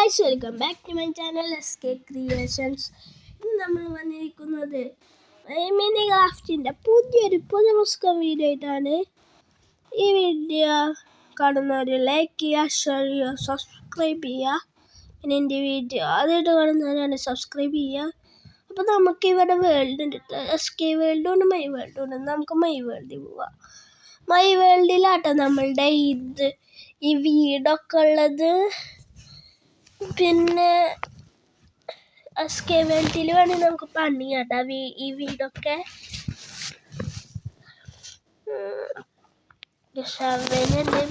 Guys, welcome back to my channel SK creations. ഇന്ന് നമ്മൾ വന്നിരിക്കുന്നത് മിനി ക്രാഫ്റ്റിൻ്റെ പുതിയൊരു പുതുപുസ്തകം വീഡിയോ ആയിട്ടാണ്. ഈ വീഡിയോ കാണുന്നവർ ലൈക്ക് ചെയ്യുക, ഷെയർ ചെയ്യുക, സബ്സ്ക്രൈബ് ചെയ്യുക. പിന്നെ എൻ്റെ വീഡിയോ ആദ്യമായിട്ട് കാണുന്നവരാണ് സബ്സ്ക്രൈബ് ചെയ്യുക. അപ്പോൾ നമുക്ക് ഇവിടെ വേൾഡ് ഉണ്ട്, SK വേൾഡും ഉണ്ട്, മൈ വേൾഡും ഉണ്ട്. നമുക്ക് മൈ വേൾഡിൽ പോവാം. മൈ വേൾഡിലാട്ടോ നമ്മളുടെ ഈ വീടൊക്കെ ഉള്ളത്. പിന്നെ SK വേൾഡിൽ വേണമെങ്കിൽ നമുക്ക് പണി കേട്ടാ ഈ വീടൊക്കെ.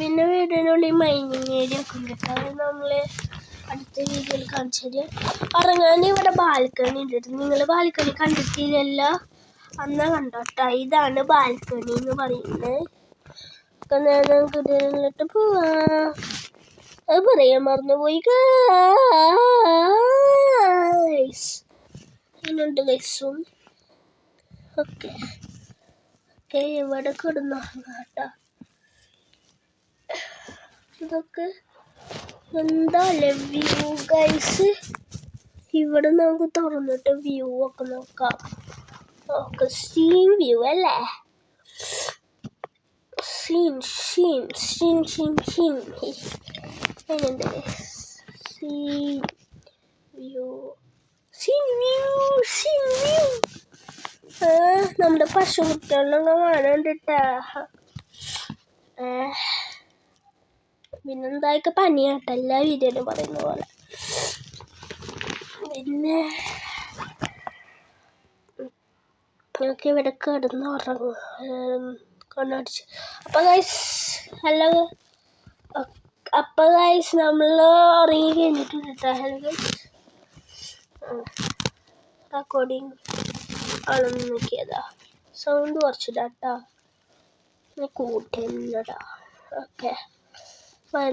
പിന്നെ വീടിനുള്ളിൽ മൈനിങ് ഏരിയ ഒക്കെ ഉണ്ട്. അത് നമ്മൾ അടുത്ത വീഡിയോയിൽ കാണിച്ചത്. ഇറങ്ങാൻ ഇവിടെ ബാൽക്കണി ഉണ്ട്. നിങ്ങൾ ബാൽക്കണി കണ്ടിട്ടില്ലല്ലോ? അന്നാ കണ്ടോട്ടാ. ഇതാണ് ബാൽക്കണി എന്ന് പറയുന്നത്. നമുക്ക് ഇതിലിട്ട് പോവാ. അത് പറയാൻ മറന്നുപോയി. ഇങ്ങനെയുണ്ട് ഗൈസും. ഓക്കെ ഇവിടെ കിടന്നു കേട്ടോ. ഇതൊക്കെ എന്താല്ലേ വ്യൂ ഗൈസ്. ഇവിടെ നമുക്ക് തുറന്നിട്ട് വ്യൂ ഒക്കെ നോക്കാം. ഓക്കെ, സീൻ വ്യൂ അല്ലേ? സീൻ എങ്ങനെയുണ്ട്? നമ്മുടെ പശുക്കുട്ടികളൊക്കെ കാണണ്ടിട്ടാ. പിന്നെന്തായൊക്കെ പനിയാട്ട എല്ലാ വീഡിയോയിലും പറയുന്ന പോലെ. പിന്നെ നമുക്ക് ഇവിടെ കിടന്ന് ഉറങ്ങും കണ്ണടിച്ച്. അപ്പോൾ ഗൈസ് നമ്മൾ ഉറങ്ങി കഴിഞ്ഞിട്ടുണ്ട് കേട്ടോ. ഹലോ ഗൈസ്, റെക്കോർഡിങ് ആണെന്ന് നോക്കിയതാ. സൗണ്ട് കുറച്ചിടാട്ടോ, കൂട്ടില്ലടാ. ഓക്കെ,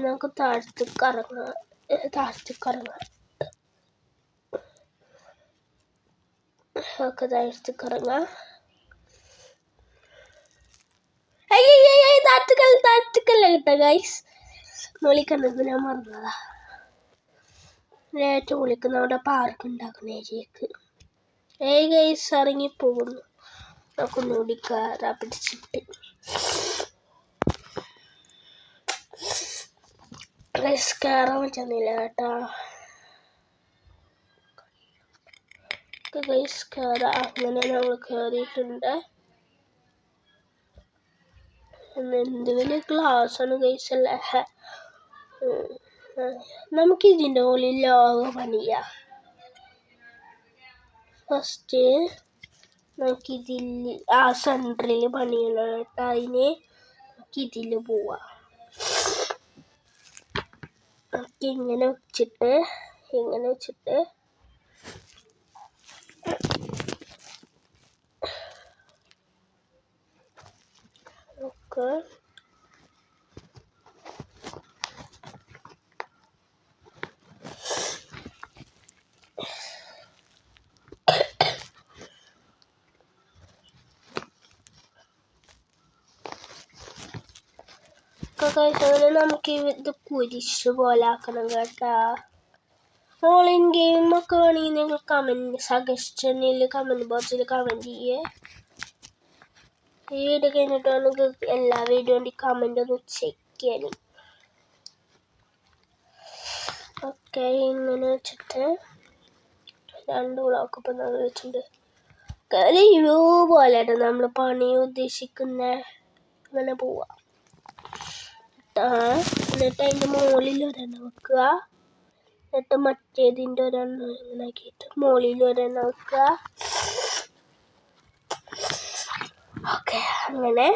നമുക്ക് താഴത്തേക്ക് ഇറങ്ങാം. ഓക്കെ, താഴത്തേക്ക് ഇറങ്ങാം. താഴത്തേക്കല്ല കേട്ടോ ഗൈസ്. വിളിക്കുന്നത് ഞാൻ മറന്നതാ. ഏറ്റവും വിളിക്കുന്ന അവിടെ പാർക്ക് ഉണ്ടാക്കുന്ന ഏരിയക്ക്. ഗൈസ് ഇറങ്ങിപ്പോകുന്നു. നമുക്കൊന്നുകൂടി കയറാൻ പിടിച്ചിട്ട്. ഗൈസ് കയറാൻ പറ്റുന്നില്ല കേട്ടോ. ഗൈസ് കയറാം. അങ്ങനെ നമ്മൾ കയറിയിട്ടുണ്ട്. എന്ത് വലിയ ഗ്ലാസ്സാണ് ഗൈസ് അല്ലേ. നമുക്കിതിൻ്റെ ഉള്ളിൽ ലോകം പണിയാം. ഫസ്റ്റ് നമുക്കിതിൽ സെൻറ്ററിൽ പണിയണം കേട്ടോ. അതിന് നമുക്കിതിൽ പോവാം. നമുക്ക് ഇങ്ങനെ വെച്ചിട്ട് ഓക്കെ. അങ്ങനെ നമുക്ക് ഇത് കുരിശ് പോലെ ആക്കണം കേട്ടാ. ഓൺലൈൻ ഗെയിമൊക്കെ വേണമെങ്കിൽ നിങ്ങൾ കമൻറ്റ് ബോക്സിൽ കമൻറ്റ് ചെയ്യേ. ഈ വീഡിയോ കഴിഞ്ഞിട്ടാണ് എല്ലാ വീഡിയോൻ്റെ കമൻ്റ് ഒന്ന് ചെക്ക് ചെയ്യാൻ. ഓക്കെ, ഇങ്ങനെ വെച്ചിട്ട് 2 ബ്ലോക്ക് ഇപ്പം നമ്മൾ വെച്ചിട്ടുണ്ട്. വ്യൂ പോലെയാണ് നമ്മൾ പണി ഉദ്ദേശിക്കുന്നത്. അങ്ങനെ പോവാം. എന്നിട്ട് അതിൻ്റെ മുകളിൽ ഒരെണ്ണം വെക്കുക. എന്നിട്ട് മറ്റേതിൻ്റെ ഒരെണ്ണം ഇങ്ങനെ ആക്കിയിട്ട് മുകളിൽ ഒരെണ്ണം വെക്കുക. ഓക്കെ, അങ്ങനെ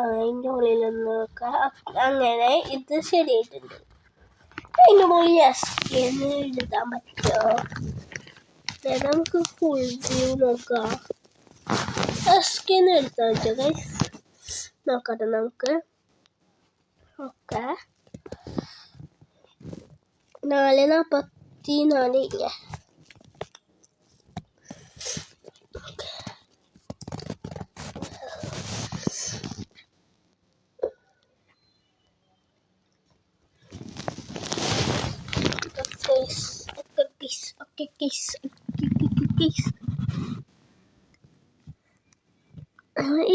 അതിൻ്റെ മുകളിലൊന്ന് വെക്കുക. അങ്ങനെ ഇത് ശരിയായിട്ടുണ്ട്. അതിൻ്റെ മുകളിൽ SK എന്ന് എഴുതാൻ പറ്റുമോ? നമുക്ക് ഫുൾ വ്യൂ നോക്കാം. SK എന്ന് എഴുതാൻ പറ്റുമോ? നോക്കട്ടെ നമുക്ക്. ഓക്കെ, 4:44 ഇല്ലേ? ഗൈസ്. Okay guys.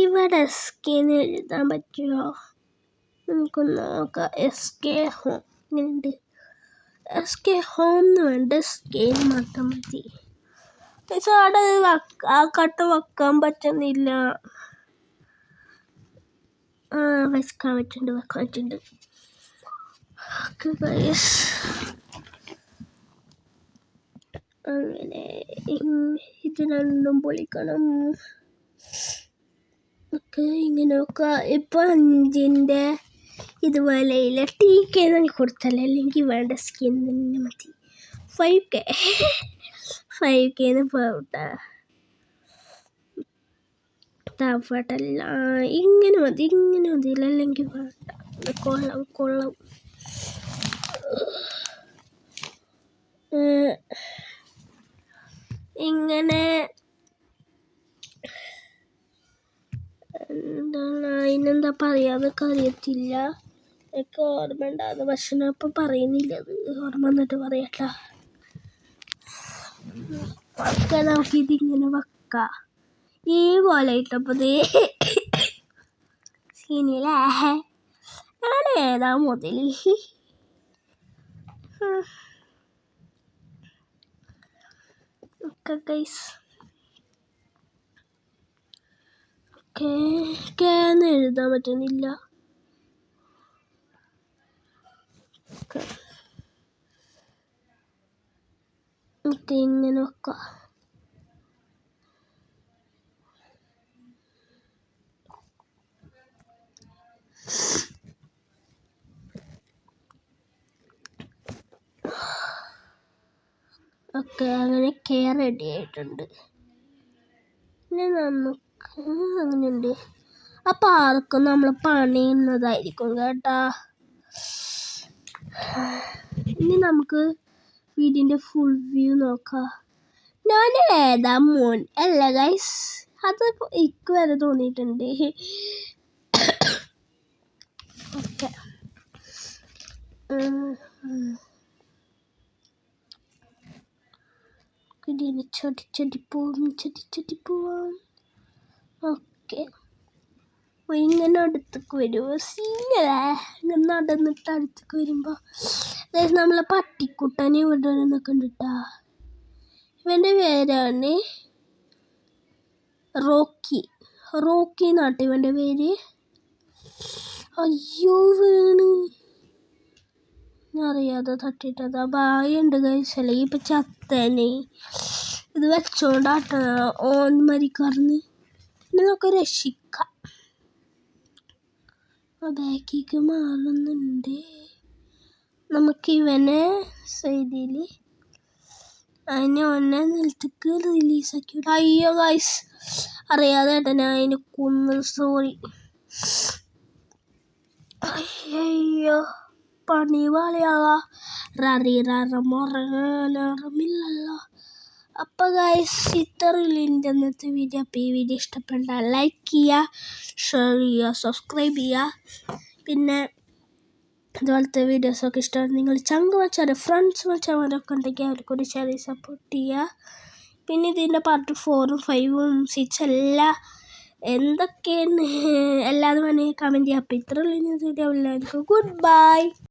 ഇവിടെ സ്കിൻ എഴുതാൻ പറ്റുമോ? നമുക്കൊന്ന് നോക്കാം. SK ഹോം ഇങ്ങനെയുണ്ട്. SK ഹോം എന്ന് വേണ്ട, സ്കിൻ മാത്രം മതി. അവിടെ ആ കട്ട വെക്കാൻ പറ്റുന്നില്ല. വെക്കാൻ പറ്റുന്നുണ്ട്. ഓക്കെ ഗൈസ്, അങ്ങനെ ഇത് രണ്ടും പൊളിക്കണം. ഒക്കെ ഇങ്ങനെ നോക്കാം. ഇപ്പം 5ൻ്റെ ഇതുപോലെ ഇല്ല. TK കൊടുത്തല്ലേ, അല്ലെങ്കിൽ വേണ്ട സ്കിൻ തന്നെ മതി. 5K പോട്ടെ. താഴ്പാട്ടല്ല, ഇങ്ങനെ മതി, അല്ലെങ്കിൽ വേണ്ട. കൊള്ളം. ഇങ്ങനെ എന്താണ് അതിനെന്താ പറയാന്നൊക്കെ അറിയത്തില്ല. എനിക്ക് ഓർമ്മ ഉണ്ടാകുന്നു, പക്ഷെ ഞാൻ ഇപ്പം പറയുന്നില്ല. അത് ഓർമ്മ വന്നിട്ട് പറയട്ട. നമുക്കിതിങ്ങനെ വെക്കാം. ഈ പോലെ ഇട്ടപ്പോൾ സീനില്ലേ, ഞാൻ ഏതാ മുതല്. ഓക്കെ ഗൈസ്, കേന്ന് എഴുതാൻ പറ്റുന്നില്ല. ഇങ്ങനെ നോക്കാം. ഓക്കെ, അങ്ങനെ റെഡി ആയിട്ടുണ്ട്. ഇനി നമുക്ക് അങ്ങനെയുണ്ട്. അപ്പം ആർക്കും നമ്മൾ പണിയുന്നതായിരിക്കും കേട്ടാ. ഇനി നമുക്ക് വീടിൻ്റെ ഫുൾ വ്യൂ നോക്കാം. ഞാൻ ഏതാ മോൻ അല്ല ഗൈസ്, അത് എനിക്ക് വരെ തോന്നിയിട്ടുണ്ട്. ഓക്കെ, ഇതിന് ചടി പോവാം. ഓക്കെ, ഇങ്ങനെ അടുത്തേക്ക് വരുമോ? സീനല്ലേ, ഇങ്ങനെ നടന്നിട്ട് അടുത്തേക്ക് വരുമ്പോൾ. അതായത് നമ്മളെ പട്ടിക്കുട്ടനെ ഇവിടെ നിൽക്കുന്നുണ്ട്. ഇവൻ്റെ പേരാണ് റോക്കി നാട്ട് ഇവൻ്റെ പേര്. അയ്യോ വീണ്, അറിയാതെ തട്ടിട്ടതാ. ഭായുണ്ട് കഴിച്ചല്ലേ, ഇപ്പം ചത്തനെ. ഇത് വെച്ചോണ്ടാട്ട ഓൻ മരിക്കാറുന്ന്. ഇനി നമുക്ക് രക്ഷിക്കാം. ബാക്കിക്ക് മാറുന്നുണ്ട്. നമുക്ക് ഇവനെ സൈഡിൽ ഒന്നെ നിലത്തേക്ക് റിലീസാക്കി. അയ്യോ ഗൈസ്, അറിയാതെ ഞാൻ അതിന് കൊന്നു. സോറി. അയ്യോ, പണി വളയാറില്ലല്ലോ. അപ്പോൾ ഗൈസ്, ഇത്രയില്ല ഇന്നത്തെ വീഡിയോ. അപ്പോൾ ഈ വീഡിയോ ഇഷ്ടപ്പെട്ടാൽ ലൈക്ക് ചെയ്യുക, ഷെയർ ചെയ്യുക, സബ്സ്ക്രൈബ് ചെയ്യുക. പിന്നെ അതുപോലത്തെ വീഡിയോസൊക്കെ ഇഷ്ടമാണ് നിങ്ങൾ ഫ്രണ്ട്സ് വെച്ചാൽ ഉണ്ടെങ്കിൽ അവർക്കൂടി ഷെയർ ചെയ്ത് സപ്പോർട്ട് ചെയ്യുക. പിന്നെ ഇതിൻ്റെ പാർട്ട് 4ഉം 5ഉം 6 എല്ലാം എന്തൊക്കെയാണ് എല്ലാവരും വേണമെങ്കിൽ കമൻറ്റ് ചെയ്യുക. അപ്പോൾ ഇത്രയുള്ള വീഡിയോ. എല്ലാവർക്കും ഗുഡ് ബൈ.